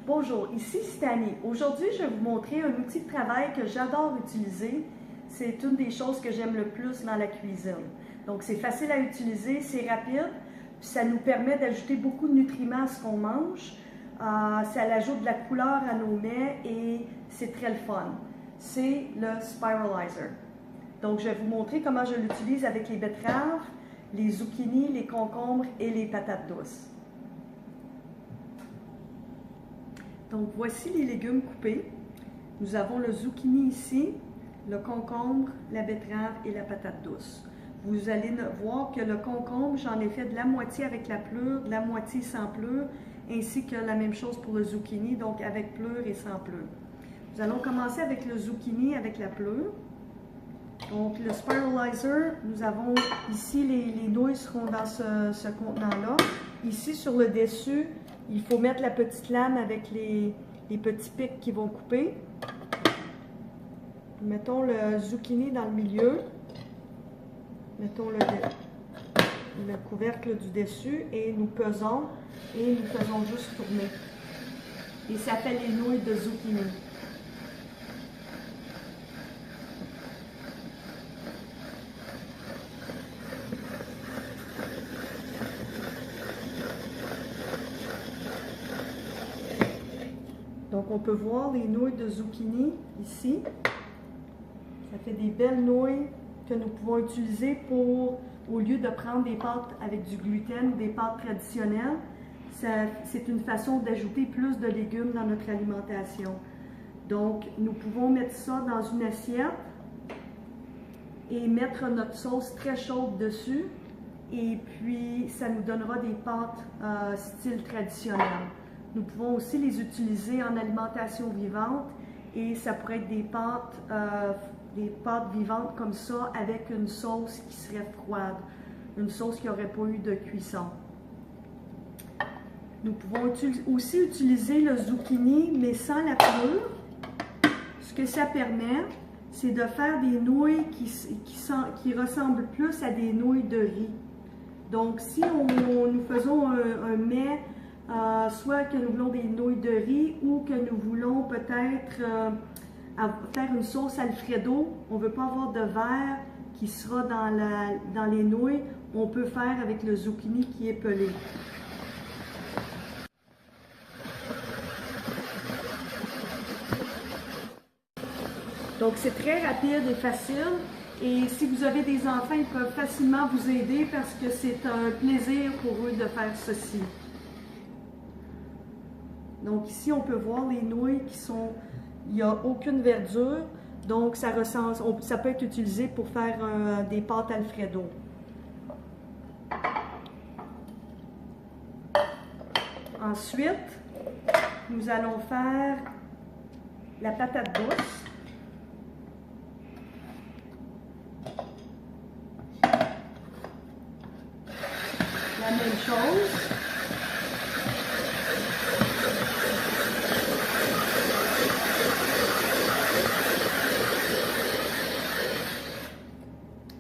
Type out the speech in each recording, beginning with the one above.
Bonjour, ici Stani. Aujourd'hui, je vais vous montrer un outil de travail que j'adore utiliser. C'est une des choses que j'aime le plus dans la cuisine. Donc, c'est facile à utiliser, c'est rapide, puis ça nous permet d'ajouter beaucoup de nutriments à ce qu'on mange. Ça ajoute de la couleur à nos mets et c'est très le fun. C'est le Spiralizer. Donc, je vais vous montrer comment je l'utilise avec les betteraves, les zucchinis, les concombres et les patates douces. Donc, voici les légumes coupés. Nous avons le zucchini ici, le concombre, la betterave et la patate douce. Vous allez voir que le concombre, j'en ai fait de la moitié avec la pleure, de la moitié sans pleure, ainsi que la même chose pour le zucchini, donc avec pleure et sans pleure. Nous allons commencer avec le zucchini avec la pleure. Donc, le Spiralizer, nous avons ici, les nouilles seront dans ce contenant-là. Ici, sur le dessus, il faut mettre la petite lame avec les petits pics qui vont couper. Mettons le zucchini dans le milieu. Mettons le couvercle du dessus et nous pesons et nous faisons juste tourner. Et ça fait les nouilles de zucchini. Donc, on peut voir les nouilles de zucchini ici. Ça fait des belles nouilles que nous pouvons utiliser pour, au lieu de prendre des pâtes avec du gluten ou des pâtes traditionnelles, c'est une façon d'ajouter plus de légumes dans notre alimentation. Donc, nous pouvons mettre ça dans une assiette et mettre notre sauce très chaude dessus. Et puis, ça nous donnera des pâtes style traditionnel. Nous pouvons aussi les utiliser en alimentation vivante et ça pourrait être des pâtes vivantes comme ça avec une sauce qui serait froide, une sauce qui n'aurait pas eu de cuisson. Nous pouvons aussi utiliser le zucchini mais sans la pelure. Ce que ça permet, c'est de faire des nouilles qui ressemblent plus à des nouilles de riz. Donc si nous faisons un mets, soit que nous voulons des nouilles de riz ou que nous voulons peut-être faire une sauce Alfredo, on ne veut pas avoir de verre qui sera dans les nouilles, on peut faire avec le zucchini qui est pelé. Donc c'est très rapide et facile. Et si vous avez des enfants, ils peuvent facilement vous aider parce que c'est un plaisir pour eux de faire ceci. Donc ici, on peut voir les nouilles qui sont, il n'y a aucune verdure, donc ça peut être utilisé pour faire des pâtes Alfredo. Ensuite, nous allons faire la patate douce. La même chose.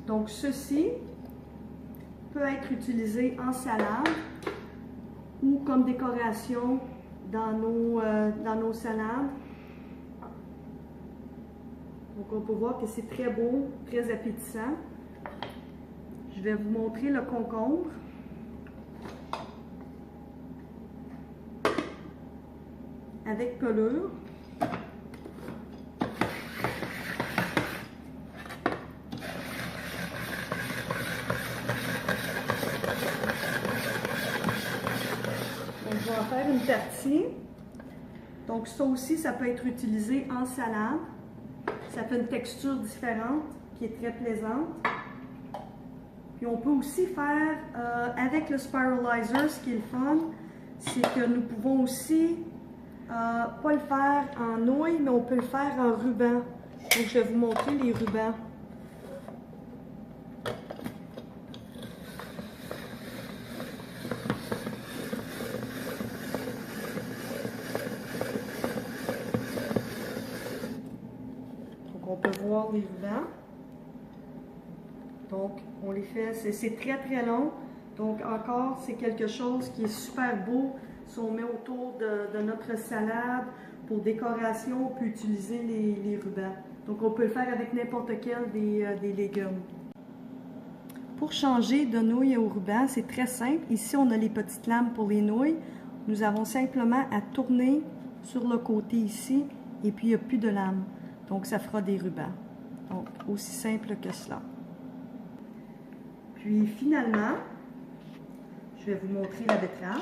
Donc, ceci peut être utilisé en salade ou comme décoration dans nos salades. Donc, on peut voir que c'est très beau, très appétissant. Je vais vous montrer le concombre. Avec pelure. Donc, je vais en faire une partie. Donc, ça aussi, ça peut être utilisé en salade. Ça fait une texture différente qui est très plaisante. Puis, on peut aussi faire, avec le Spiralizer, ce qui est le fun, c'est que nous pouvons aussi pas le faire en nouilles, mais on peut le faire en ruban. Donc, je vais vous montrer les rubans. Donc, on peut voir les rubans. Donc, on les fait, c'est très très long. Donc, encore, c'est quelque chose qui est super beau Si on met autour de notre salade, pour décoration, on peut utiliser les rubans. Donc, on peut le faire avec n'importe quel des légumes. Pour changer de nouilles au ruban, c'est très simple. Ici, on a les petites lames pour les nouilles. Nous avons simplement à tourner sur le côté ici, et puis il n'y a plus de lames. Donc, ça fera des rubans. Donc, aussi simple que cela. Puis, finalement, je vais vous montrer la betterave.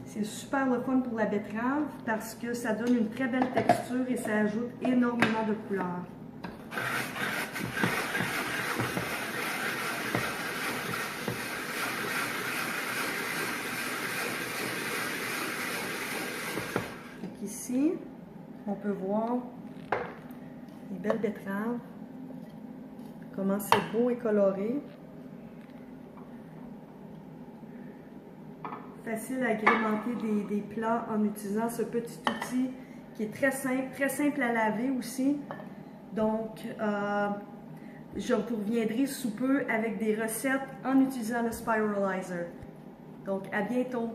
C'est super le fun pour la betterave parce que ça donne une très belle texture et ça ajoute énormément de couleurs. Donc ici, on peut voir les belles betteraves, comment c'est beau et coloré. Facile à agrémenter des plats en utilisant ce petit outil qui est très simple à laver aussi. Donc, je vous reviendrai sous peu avec des recettes en utilisant le Spiralizer. Donc, à bientôt!